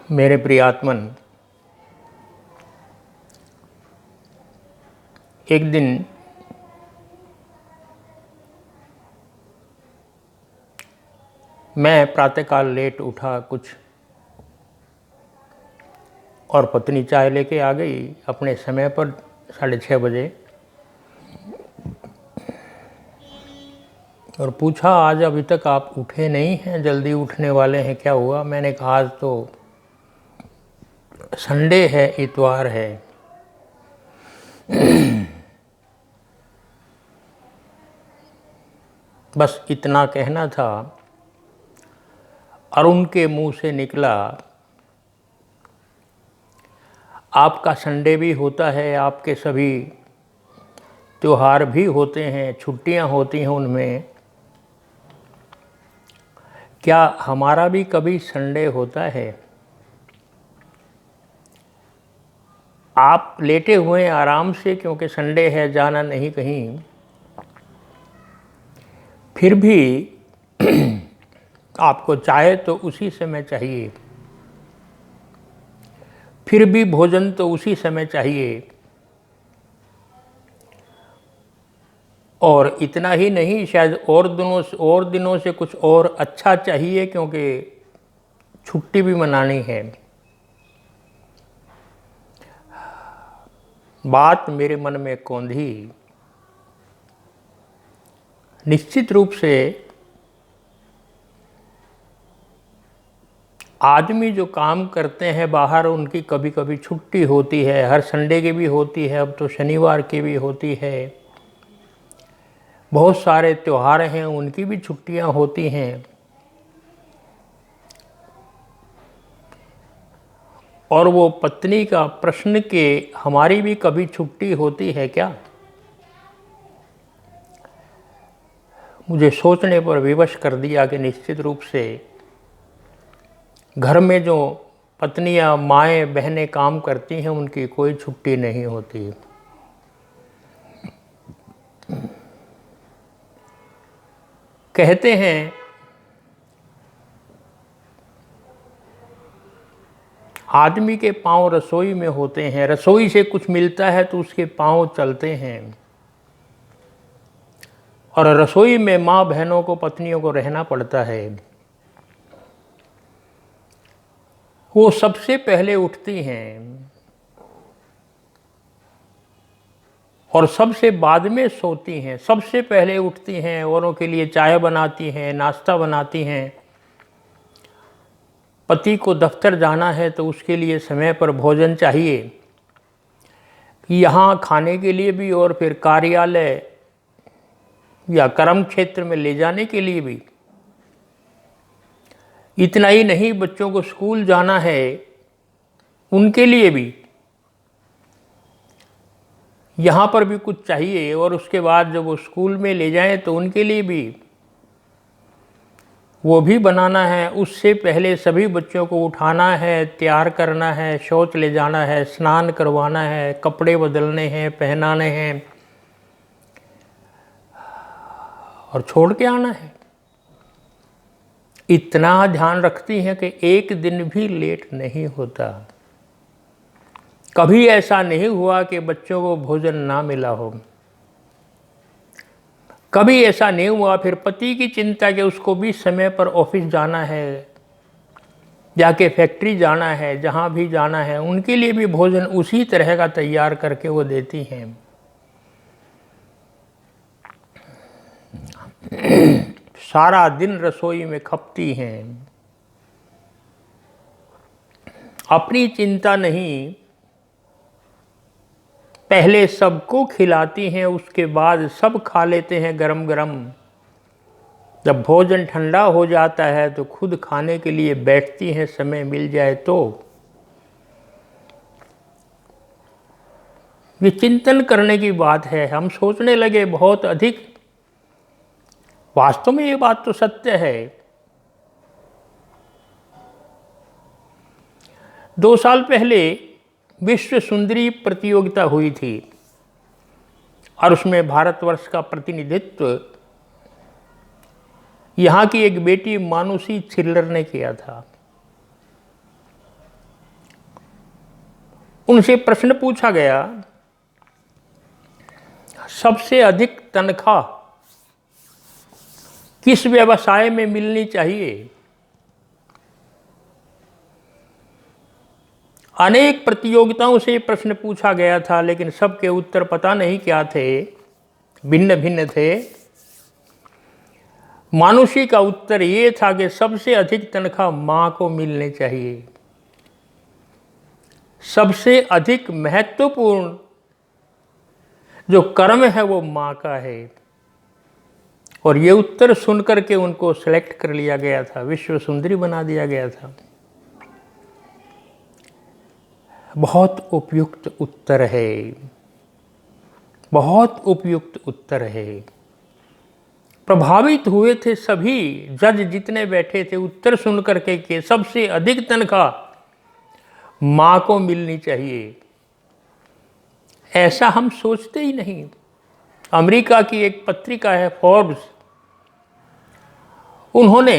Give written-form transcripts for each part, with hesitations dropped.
मेरे प्रियात्मन, एक दिन मैं प्रातःकाल लेट उठा कुछ और पत्नी चाय लेके आ गई अपने समय पर 6:30 बजे और पूछा, आज अभी तक आप उठे नहीं हैं, जल्दी उठने वाले हैं, क्या हुआ? मैंने कहा, आज तो संडे है, इतवार है। बस इतना कहना था और उनके मुंह से निकला, आपका संडे भी होता है, आपके सभी त्योहार भी होते हैं, छुट्टियां होती हैं उनमें, क्या हमारा भी कभी संडे होता है? आप लेटे हुए हैं आराम से क्योंकि संडे है, जाना नहीं कहीं, फिर भी आपको चाय तो उसी समय चाहिए, फिर भी भोजन तो उसी समय चाहिए। और इतना ही नहीं, शायद और दिनों से कुछ और अच्छा चाहिए क्योंकि छुट्टी भी मनानी है। बात मेरे मन में कौंधी। निश्चित रूप से आदमी जो काम करते हैं बाहर, उनकी कभी कभी छुट्टी होती है, हर संडे की भी होती है, अब तो शनिवार की भी होती है, बहुत सारे त्योहार हैं उनकी भी छुट्टियां होती हैं। और वो पत्नी का प्रश्न कि हमारी भी कभी छुट्टी होती है क्या, मुझे सोचने पर विवश कर दिया कि निश्चित रूप से घर में जो पत्नियां, माएँ, बहनें काम करती हैं उनकी कोई छुट्टी नहीं होती। कहते हैं आदमी के पांव रसोई में होते हैं, रसोई से कुछ मिलता है तो उसके पांव चलते हैं। और रसोई में माँ बहनों को, पत्नियों को रहना पड़ता है। वो सबसे पहले उठती हैं और सबसे बाद में सोती हैं। सबसे पहले उठती हैं, औरों के लिए चाय बनाती हैं, नाश्ता बनाती हैं। पति को दफ्तर जाना है तो उसके लिए समय पर भोजन चाहिए, यहाँ खाने के लिए भी और फिर कार्यालय या कर्म क्षेत्र में ले जाने के लिए भी। इतना ही नहीं, बच्चों को स्कूल जाना है उनके लिए भी यहाँ पर भी कुछ चाहिए, और उसके बाद जब वो स्कूल में ले जाएं तो उनके लिए भी वो भी बनाना है। उससे पहले सभी बच्चों को उठाना है, तैयार करना है, शौच ले जाना है, स्नान करवाना है, कपड़े बदलने हैं, पहनाने हैं और छोड़ के आना है। इतना ध्यान रखती हैं कि एक दिन भी लेट नहीं होता। कभी ऐसा नहीं हुआ कि बच्चों को भोजन ना मिला हो। कभी ऐसा नहीं हुआ फिर पति की चिंता कि उसको भी समय पर ऑफिस जाना है, जाके फैक्ट्री जाना है, जहाँ भी जाना है उनके लिए भी भोजन उसी तरह का तैयार करके वो देती हैं। सारा दिन रसोई में खपती हैं, अपनी चिंता नहीं, पहले सबको खिलाती हैं, उसके बाद सब खा लेते हैं गरम गरम। जब भोजन ठंडा हो जाता है तो खुद खाने के लिए बैठती हैं, समय मिल जाए तो। ये चिंतन करने की बात है। हम सोचने लगे बहुत अधिक, वास्तव में ये बात तो सत्य है। 2 साल पहले विश्व सुंदरी प्रतियोगिता हुई थी और उसमें भारतवर्ष का प्रतिनिधित्व यहाँ की एक बेटी मानुषी छिल्लर ने किया था। उनसे प्रश्न पूछा गया, सबसे अधिक तनख्वाह किस व्यवसाय में मिलनी चाहिए? अनेक प्रतियोगिताओं से प्रश्न पूछा गया था, लेकिन सबके उत्तर पता नहीं क्या थे, भिन्न भिन्न थे। मानुषी का उत्तर ये था कि सबसे अधिक तनख्वाह मां को मिलनी चाहिए। सबसे अधिक महत्वपूर्ण जो कर्म है वो मां का है। और ये उत्तर सुनकर के उनको सेलेक्ट कर लिया गया था, विश्व सुंदरी बना दिया गया था। बहुत उपयुक्त उत्तर है, बहुत उपयुक्त उत्तर है। प्रभावित हुए थे सभी जज जितने बैठे थे उत्तर सुन करके कि सबसे अधिक तनख्वाह मां को मिलनी चाहिए। ऐसा हम सोचते ही नहीं। अमेरिका की एक पत्रिका है फोर्ब्स, उन्होंने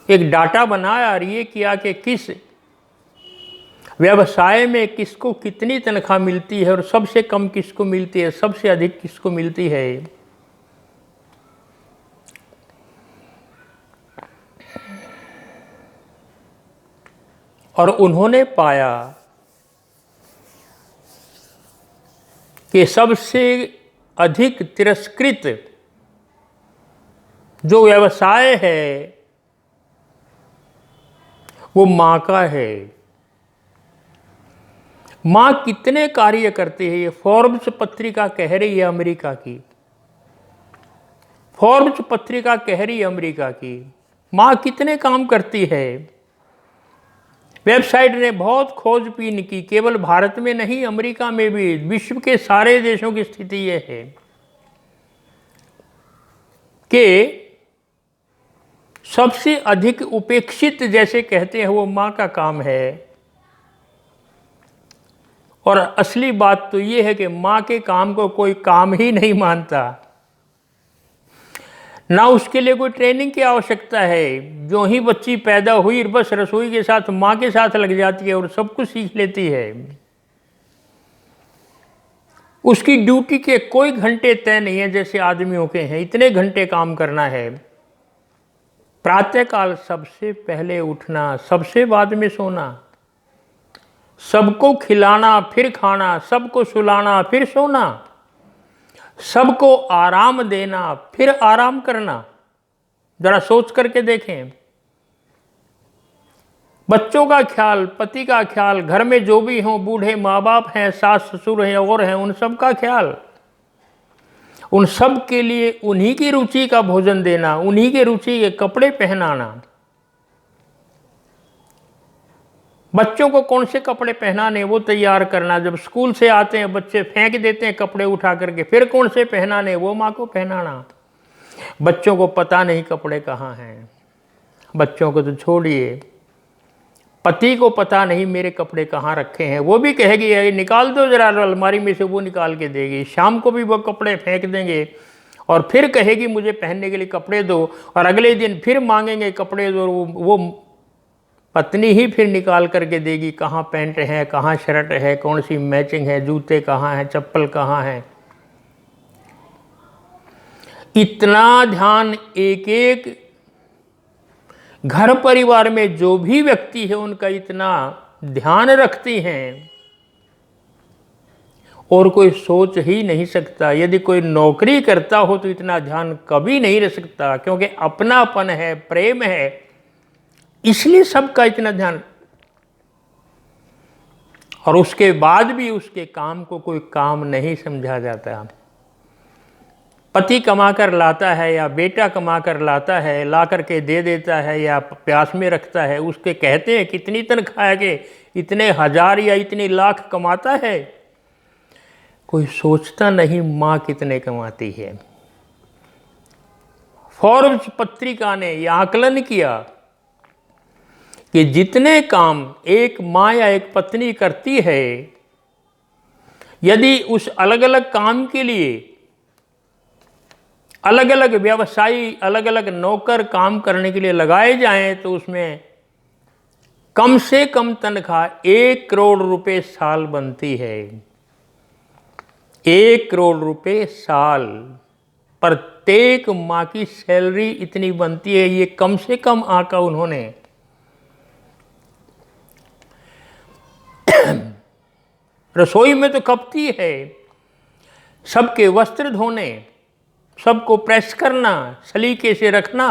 एक डाटा बनाया और ये किया कि किस व्यवसाय में किसको कितनी तनख्वाह मिलती है और सबसे कम किसको मिलती है, सबसे अधिक किसको मिलती है। और उन्होंने पाया कि सबसे अधिक तिरस्कृत जो व्यवसाय है वो मां का है। मां कितने कार्य करती है, ये फोर्ब्स पत्रिका कह रही है अमेरिका की। फोर्ब्स पत्रिका कह रही है अमेरिका की, मां कितने काम करती है। वेबसाइट ने बहुत खोजबीन की, केवल भारत में नहीं अमेरिका में भी, विश्व के सारे देशों की स्थिति यह है कि सबसे अधिक उपेक्षित जैसे कहते हैं वो मां का काम है। और असली बात तो ये है कि मां के काम को कोई काम ही नहीं मानता, ना उसके लिए कोई ट्रेनिंग की आवश्यकता है। जो ही बच्ची पैदा हुई बस रसोई के साथ मां के साथ लग जाती है और सब कुछ सीख लेती है। उसकी ड्यूटी के कोई घंटे तय नहीं है जैसे आदमियों के हैं, इतने घंटे काम करना है। प्रातःकाल सबसे पहले उठना, सबसे बाद में सोना, सबको खिलाना फिर खाना, सबको सुलाना फिर सोना, सबको आराम देना फिर आराम करना। जरा सोच करके देखें। बच्चों का ख्याल, पति का ख्याल, घर में जो भी हों, बूढ़े माँ बाप हैं, सास ससुर हैं और हैं, उन सब का ख्याल, उन सब के लिए उन्हीं की रुचि का भोजन देना, उन्हीं के रुचि के कपड़े पहनाना। बच्चों को कौन से कपड़े पहनाने वो तैयार करना। जब स्कूल से आते हैं बच्चे फेंक देते हैं कपड़े उठा करके, फिर कौन से पहनाने वो माँ को पहनाना। बच्चों को पता नहीं कपड़े कहाँ हैं, बच्चों को तो छोड़िए, पति को पता नहीं मेरे कपड़े कहाँ रखे हैं। वो भी कहेगी ये निकाल दो जरा अलमारी में से, वो निकाल के देगी। शाम को भी वो कपड़े फेंक देंगे और फिर कहेगी मुझे पहनने के लिए कपड़े दो, और अगले दिन फिर मांगेंगे कपड़े दो। वो पत्नी ही फिर निकाल करके देगी कहाँ पैंट है, कहाँ शर्ट है, कौन सी मैचिंग है, जूते कहाँ हैं, चप्पल कहाँ है। इतना ध्यान एक एक घर परिवार में जो भी व्यक्ति है उनका इतना ध्यान रखती हैं और कोई सोच ही नहीं सकता। यदि कोई नौकरी करता हो तो इतना ध्यान कभी नहीं रख सकता, क्योंकि अपनापन है, प्रेम है, इसलिए सबका इतना ध्यान। और उसके बाद भी उसके काम को कोई काम नहीं समझा जाता। पति कमा कर लाता है या बेटा कमा कर लाता है, ला करके दे देता है या प्यास में रखता है, उसके कहते हैं कितनी तनख्वाह है कि इतने हजार या इतने लाख कमाता है। कोई सोचता नहीं माँ कितने कमाती है। फोर्ब्स पत्रिका ने यह आकलन किया कि जितने काम एक माँ या एक पत्नी करती है, यदि उस अलग अलग काम के लिए अलग अलग व्यवसायी, अलग अलग नौकर काम करने के लिए लगाए जाएं तो उसमें कम से कम तनख्वाह 1 करोड़ रुपए साल बनती है। 1 करोड़ रुपए साल, प्रत्येक माह की सैलरी इतनी बनती है। ये कम से कम आंका उन्होंने। रसोई में तो खपती है, सबके वस्त्र धोने, सबको प्रेस करना, सलीके से रखना,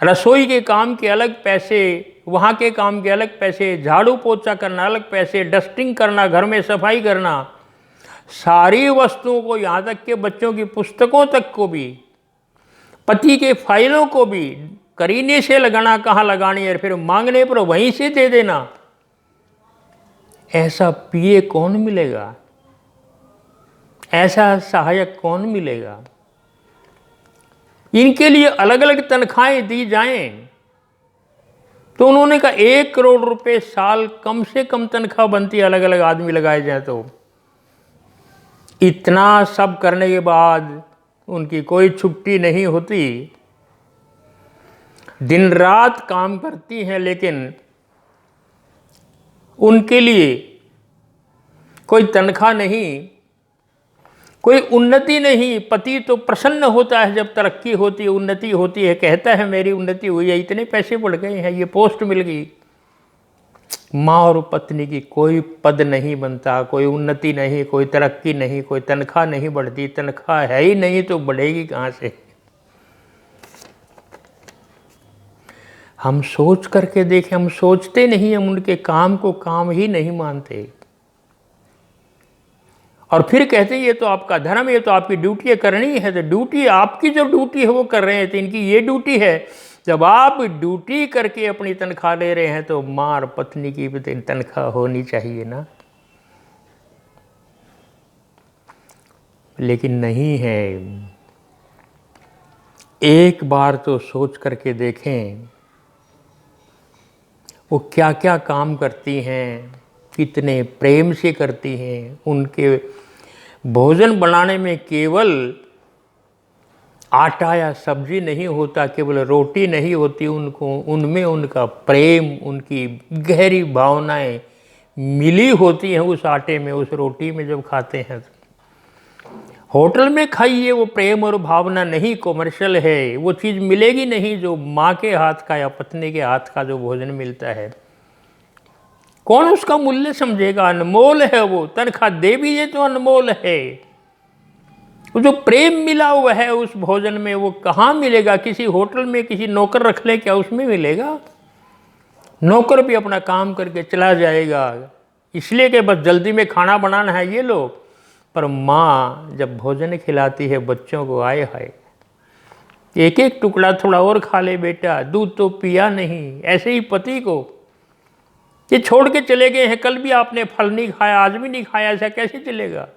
रसोई के काम के अलग पैसे, वहाँ के काम के अलग पैसे, झाड़ू पोछा करना अलग पैसे, डस्टिंग करना, घर में सफाई करना, सारी वस्तुओं को, यहाँ तक के बच्चों की पुस्तकों तक को भी, पति के फाइलों को भी करीने से लगाना, कहाँ लगानी है, फिर मांगने पर वहीं से दे देना। ऐसा पीए कौन मिलेगा? ऐसा सहायक कौन मिलेगा? इनके लिए अलग अलग तनख्वाहें दी जाएं। तो उन्होंने कहा 1 करोड़ रुपए साल कम से कम तनख्वाह बनती है, अलग अलग आदमी लगाए जाए तो। इतना सब करने के बाद उनकी कोई छुट्टी नहीं होती, दिन रात काम करती हैं, लेकिन उनके लिए कोई तनख्वाह नहीं, कोई उन्नति नहीं। पति तो प्रसन्न होता है जब तरक्की होती है, उन्नति होती है, कहता है मेरी उन्नति हुई है, इतने पैसे बढ़ गए हैं, ये पोस्ट मिल गई। माँ और पत्नी की कोई पद नहीं बनता, कोई उन्नति नहीं, कोई तरक्की नहीं, कोई तनख्वाह नहीं बढ़ती। तनख्वाह है ही नहीं तो बढ़ेगी कहाँ से? हम सोच करके देखें, हम सोचते नहीं, हम उनके काम को काम ही नहीं मानते, और फिर कहते हैं ये तो आपका धर्म है, ये तो आपकी ड्यूटी है, करनी है। तो ड्यूटी, आपकी जो ड्यूटी है वो कर रहे हैं, तो इनकी ये ड्यूटी है। जब आप ड्यूटी करके अपनी तनख्वाह ले रहे हैं तो माँ और पत्नी की भी तनख्वाह होनी चाहिए ना। लेकिन नहीं है। एक बार तो सोच करके देखें वो क्या क्या काम करती हैं, कितने प्रेम से करती हैं। उनके भोजन बनाने में केवल आटा या सब्जी नहीं होता, केवल रोटी नहीं होती, उनमें उनका प्रेम, उनकी गहरी भावनाएं मिली होती हैं उस आटे में, उस रोटी में जब खाते हैं। होटल में खाइए, वो प्रेम और भावना नहीं, कमर्शियल है, वो चीज़ मिलेगी नहीं जो माँ के हाथ का या पत्नी के हाथ का जो भोजन मिलता है। कौन उसका मूल्य समझेगा? अनमोल है वो। तनख्वाह दे भी ये तो अनमोल है। वो जो प्रेम मिला हुआ है उस भोजन में, वो कहाँ मिलेगा? किसी होटल में किसी नौकर रख ले, क्या उसमें मिलेगा? नौकर भी अपना काम करके चला जाएगा, इसलिए कि बस जल्दी में खाना बनाना है ये लोग। पर माँ जब भोजन खिलाती है बच्चों को, आए हाय, एक एक टुकड़ा थोड़ा और खा ले बेटा, दूध तो पिया नहीं। ऐसे ही पति को ये छोड़ के चले गए हैं, कल भी आपने फल नहीं खाया, आज भी नहीं खाया, ऐसा कैसे चलेगा?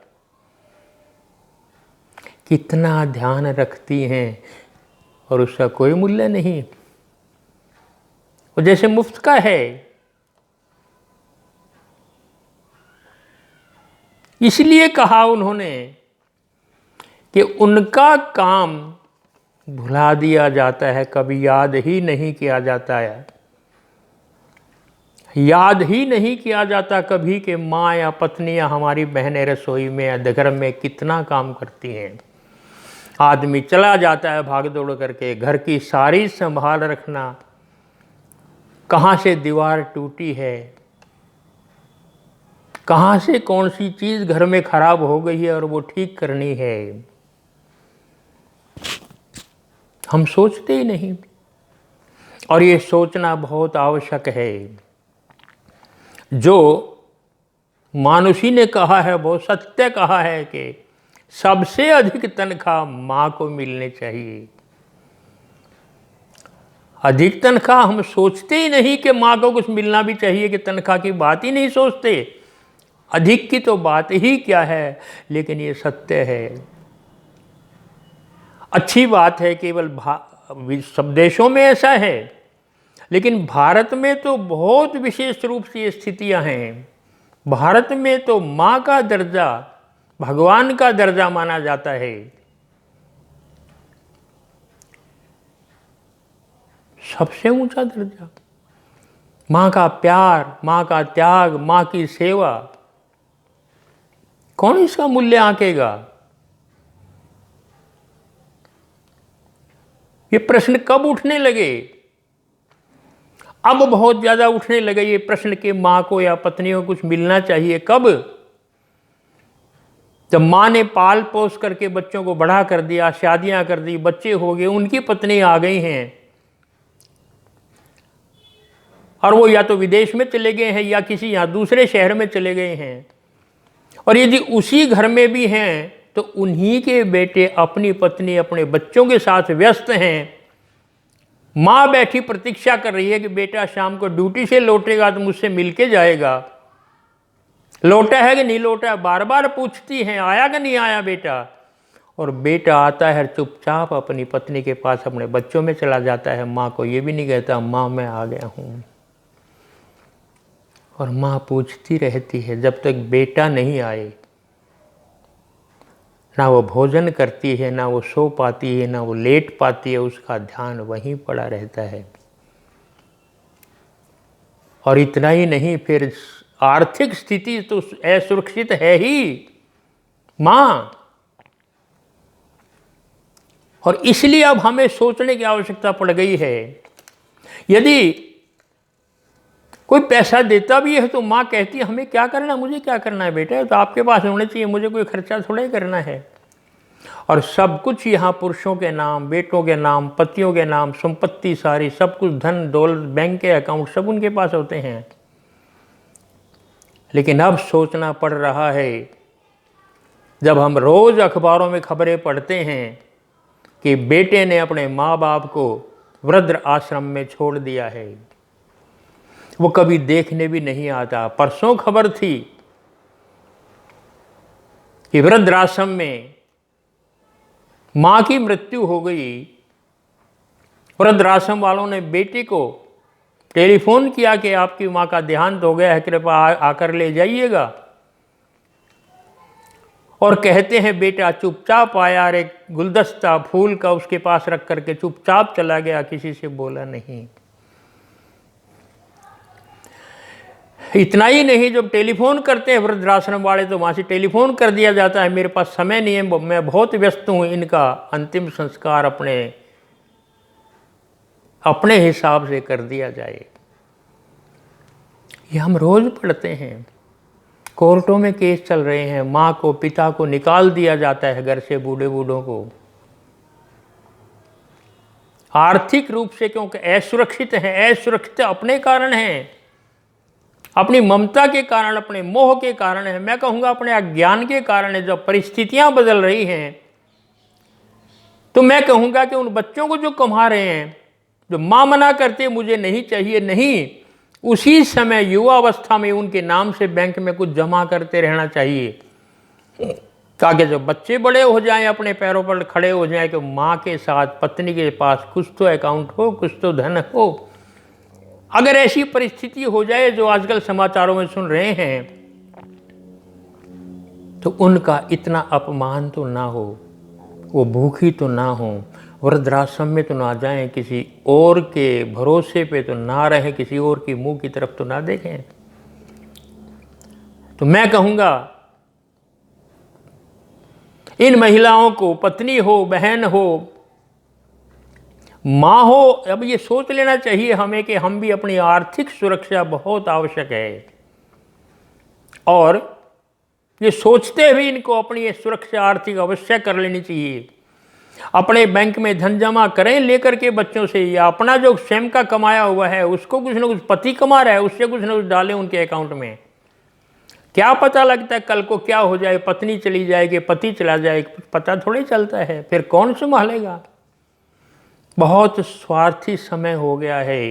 कितना ध्यान रखती हैं और उसका कोई मूल्य नहीं। वो जैसे मुफ्त का है। इसलिए कहा उन्होंने कि उनका काम भुला दिया जाता है, कभी याद ही नहीं किया जाता है। याद ही नहीं किया जाता कभी कि माँ या पत्नी या हमारी बहनें रसोई में या घर में कितना काम करती हैं। आदमी चला जाता है भाग दौड़ करके, घर की सारी संभाल रखना, कहाँ से दीवार टूटी है, कहाँ से कौन सी चीज़ घर में खराब हो गई है और वो ठीक करनी है, हम सोचते ही नहीं। और ये सोचना बहुत आवश्यक है। जो मानुषी ने कहा है, बहुत सत्य कहा है कि सबसे अधिक तनख्वाह माँ को मिलनी चाहिए। अधिक तनख्वाह हम सोचते ही नहीं कि माँ को कुछ मिलना भी चाहिए, कि तनख्वाह की बात ही नहीं सोचते। अधिक की तो बात ही क्या है, लेकिन ये सत्य है। अच्छी बात है, केवल सब देशों में ऐसा है, लेकिन भारत में तो बहुत विशेष रूप से ये स्थितियां हैं। भारत में तो माँ का दर्जा भगवान का दर्जा माना जाता है। सबसे ऊंचा दर्जा। माँ का प्यार, माँ का त्याग, माँ की सेवा, कौन इसका मूल्य आंकेगा? ये प्रश्न कब उठने लगे? अब बहुत ज्यादा उठने लगे ये प्रश्न कि माँ को या पत्नी को कुछ मिलना चाहिए। कब? जब माँ ने पाल पोस करके बच्चों को बड़ा कर दिया, शादियां कर दी, बच्चे हो गए, उनकी पत्नी आ गई हैं और वो या तो विदेश में चले गए हैं या किसी यहाँ दूसरे शहर में चले गए हैं, और यदि उसी घर में भी हैं तो उन्हीं के बेटे अपनी पत्नी अपने बच्चों के साथ व्यस्त हैं। माँ बैठी प्रतीक्षा कर रही है कि बेटा शाम को ड्यूटी से लौटेगा तो मुझसे मिलके जाएगा, लौटा है कि नहीं लौटा, बार बार पूछती हैं आया कि नहीं आया बेटा। और बेटा आता है चुपचाप अपनी पत्नी के पास अपने बच्चों में चला जाता है, माँ को ये भी नहीं कहता माँ मैं आ गया हूँ। और माँ पूछती रहती है जब तक बेटा नहीं आए, ना वो भोजन करती है, ना वो सो पाती है, ना वो लेट पाती है, उसका ध्यान वहीं पड़ा रहता है। और इतना ही नहीं, फिर आर्थिक स्थिति तो असुरक्षित है ही माँ, और इसलिए अब हमें सोचने की आवश्यकता पड़ गई है। यदि कोई पैसा देता भी है तो माँ कहती है हमें क्या करना, मुझे क्या करना है बेटा, तो आपके पास होने चाहिए, मुझे कोई खर्चा थोड़ा ही करना है। और सब कुछ यहाँ पुरुषों के नाम, बेटों के नाम, पतियों के नाम, संपत्ति सारी, सब कुछ, धन दौलत, बैंक के अकाउंट सब उनके पास होते हैं। लेकिन अब सोचना पड़ रहा है, जब हम रोज अखबारों में खबरें पढ़ते हैं कि बेटे ने अपने माँ बाप को वृद्ध आश्रम में छोड़ दिया है, वो कभी देखने भी नहीं आता। परसों खबर थी कि वृद्धाश्रम में माँ की मृत्यु हो गई। वृद्धाश्रम वालों ने बेटे को टेलीफोन किया कि आपकी माँ का देहांत हो गया है, कृपया आकर ले जाइएगा। और कहते हैं बेटा चुपचाप आया और एक गुलदस्ता फूल का उसके पास रख करके चुपचाप चला गया, किसी से बोला नहीं। इतना ही नहीं, जब टेलीफोन करते हैं वृद्धाश्रम वाले तो वहाँ से टेलीफोन कर दिया जाता है मेरे पास समय नहीं है, मैं बहुत व्यस्त हूँ, इनका अंतिम संस्कार अपने हिसाब से कर दिया जाए। ये हम रोज पढ़ते हैं। कोर्टों में केस चल रहे हैं, माँ को पिता को निकाल दिया जाता है घर से, बूढ़े बूढ़ों को आर्थिक रूप से, क्योंकि असुरक्षित हैं। असुरक्षित अपने कारण हैं, अपनी ममता के कारण, अपने मोह के कारण है, मैं कहूँगा अपने अज्ञान के कारण है। जब परिस्थितियां बदल रही हैं तो मैं कहूँगा कि उन बच्चों को जो कमा रहे हैं, जो माँ मना करते मुझे नहीं चाहिए, नहीं, उसी समय युवावस्था में उनके नाम से बैंक में कुछ जमा करते रहना चाहिए, ताकि जब बच्चे बड़े हो जाएं, अपने पैरों पर खड़े हो जाएं, कि माँ के साथ पत्नी के पास कुछ तो अकाउंट हो, कुछ तो धन हो। अगर ऐसी परिस्थिति हो जाए जो आजकल समाचारों में सुन रहे हैं, तो उनका इतना अपमान तो ना हो, वो भूखी तो ना हो, वृद्धाश्रम में तो ना जाएं, किसी और के भरोसे पे तो ना रहें, किसी और की मुंह की तरफ तो ना देखें। तो मैं कहूँगा इन महिलाओं को, पत्नी हो, बहन हो, माँ हो, अब ये सोच लेना चाहिए हमें कि हम भी अपनी आर्थिक सुरक्षा बहुत आवश्यक है। और ये सोचते हुए इनको अपनी सुरक्षा आर्थिक अवश्य कर लेनी चाहिए। अपने बैंक में धन जमा करें लेकर के बच्चों से, या अपना जो स्वयं का कमाया हुआ है उसको कुछ ना कुछ, पति कमा रहा है उससे कुछ ना कुछ डालें उनके अकाउंट में। क्या पता लगता है कल को क्या हो जाए, पत्नी चली जाएगी, पति चला जाए, कुछ पता थोड़ी चलता है, फिर कौन संभालेगा। बहुत स्वार्थी समय हो गया है।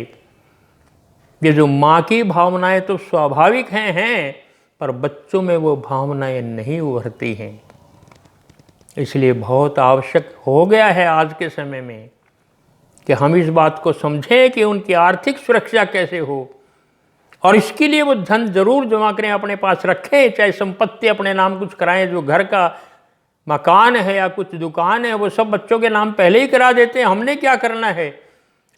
ये जो माँ की भावनाएं तो स्वाभाविक हैं, पर बच्चों में वो भावनाएं नहीं उभरती हैं। इसलिए बहुत आवश्यक हो गया है आज के समय में कि हम इस बात को समझें कि उनकी आर्थिक सुरक्षा कैसे हो, और इसके लिए वो धन जरूर जमा करें, अपने पास रखें, चाहे संपत्ति अपने नाम कुछ कराएं, जो घर का मकान है या कुछ दुकान है वो सब बच्चों के नाम पहले ही करा देते हैं। हमने क्या करना है,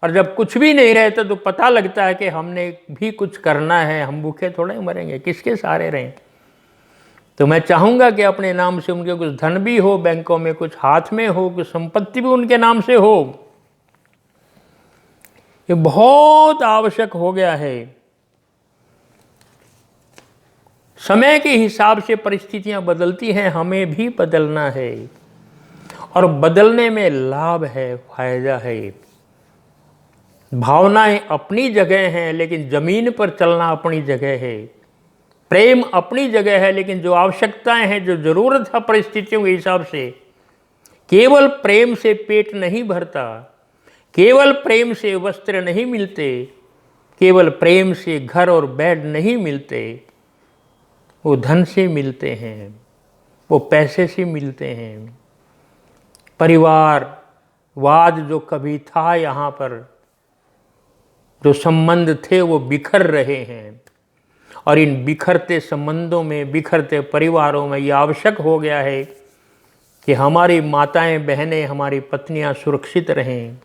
और जब कुछ भी नहीं रहता तो पता लगता है कि हमने भी कुछ करना है, हम भूखे थोड़े मरेंगे, किसके सहारे रहें। तो मैं चाहूँगा कि अपने नाम से उनके कुछ धन भी हो बैंकों में, कुछ हाथ में हो, कुछ संपत्ति भी उनके नाम से हो। ये बहुत आवश्यक हो गया है। समय के हिसाब से परिस्थितियां बदलती हैं, हमें भी बदलना है और बदलने में लाभ है, फायदा है। भावनाएं अपनी जगह हैं, लेकिन जमीन पर चलना अपनी जगह है। प्रेम अपनी जगह है, लेकिन जो आवश्यकताएं हैं, जो जरूरत है परिस्थितियों के हिसाब से, केवल प्रेम से पेट नहीं भरता, केवल प्रेम से वस्त्र नहीं मिलते, केवल प्रेम से घर और बेड नहीं मिलते। वो धन से मिलते हैं, वो पैसे से मिलते हैं। परिवारवाद जो कभी था यहाँ पर, जो संबंध थे वो बिखर रहे हैं और इन बिखरते संबंधों में, बिखरते परिवारों में ये आवश्यक हो गया है कि हमारी माताएं, बहनें, हमारी पत्नियां सुरक्षित रहें,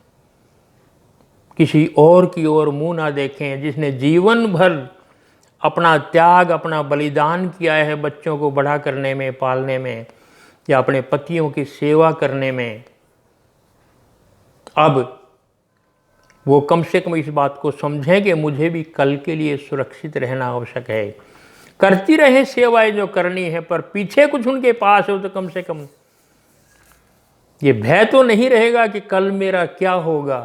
किसी और की ओर मुंह ना देखें। जिसने जीवन भर अपना त्याग, अपना बलिदान किया है बच्चों को बड़ा करने में, पालने में, या अपने पतियों की सेवा करने में, अब वो कम से कम इस बात को समझें कि मुझे भी कल के लिए सुरक्षित रहना आवश्यक है। करती रहे सेवाएं जो करनी है, पर पीछे कुछ उनके पास हो तो कम से कम ये भय तो नहीं रहेगा कि कल मेरा क्या होगा।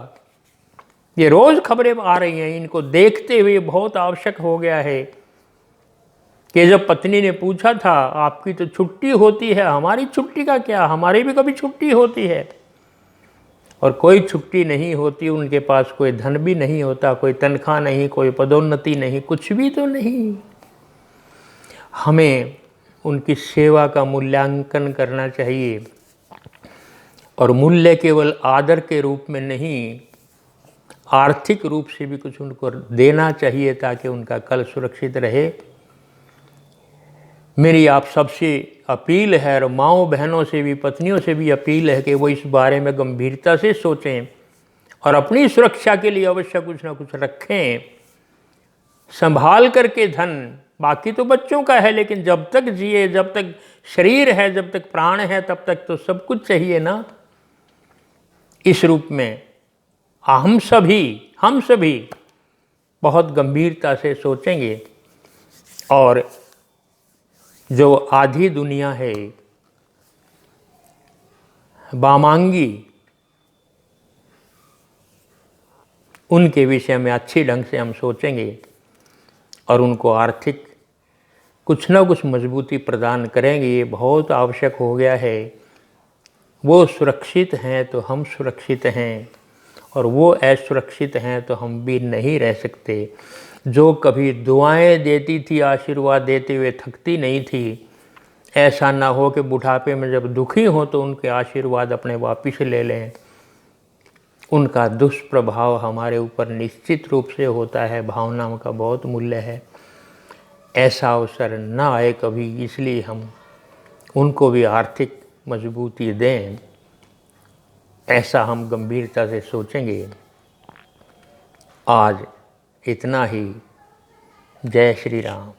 ये रोज खबरें आ रही हैं, इनको देखते हुए बहुत आवश्यक हो गया है कि जब पत्नी ने पूछा था, आपकी तो छुट्टी होती है, हमारी छुट्टी का क्या, हमारी भी कभी छुट्टी होती है। और कोई छुट्टी नहीं होती, उनके पास कोई धन भी नहीं होता, कोई तनख्वाह नहीं, कोई पदोन्नति नहीं, कुछ भी तो नहीं। हमें उनकी सेवा का मूल्यांकन करना चाहिए और मूल्य केवल आदर के रूप में नहीं, आर्थिक रूप से भी कुछ उनको देना चाहिए ताकि उनका कल सुरक्षित रहे। मेरी आप सबसे अपील है और माँओं बहनों से भी, पत्नियों से भी अपील है कि वो इस बारे में गंभीरता से सोचें और अपनी सुरक्षा के लिए अवश्य कुछ ना कुछ रखें, संभाल करके धन। बाकी तो बच्चों का है, लेकिन जब तक जिए, जब तक शरीर है, जब तक प्राण है, तब तक तो सब कुछ चाहिए ना। इस रूप में हम सभी बहुत गंभीरता से सोचेंगे और जो आधी दुनिया है, वामांगी, उनके विषय में अच्छी ढंग से हम सोचेंगे और उनको आर्थिक कुछ ना कुछ मजबूती प्रदान करेंगे। ये बहुत आवश्यक हो गया है। वो सुरक्षित हैं तो हम सुरक्षित हैं, और वो असुरक्षित हैं तो हम भी नहीं रह सकते। जो कभी दुआएं देती थी, आशीर्वाद देते हुए थकती नहीं थी, ऐसा ना हो कि बुढ़ापे में जब दुखी हो तो उनके आशीर्वाद अपने वापिस ले लें। उनका दुष्प्रभाव हमारे ऊपर निश्चित रूप से होता है, भावनाओं का बहुत मूल्य है। ऐसा अवसर ना आए कभी, इसलिए हम उनको भी आर्थिक मजबूती दें, ऐसा हम गंभीरता से सोचेंगे। आज इतना ही। जय श्री राम।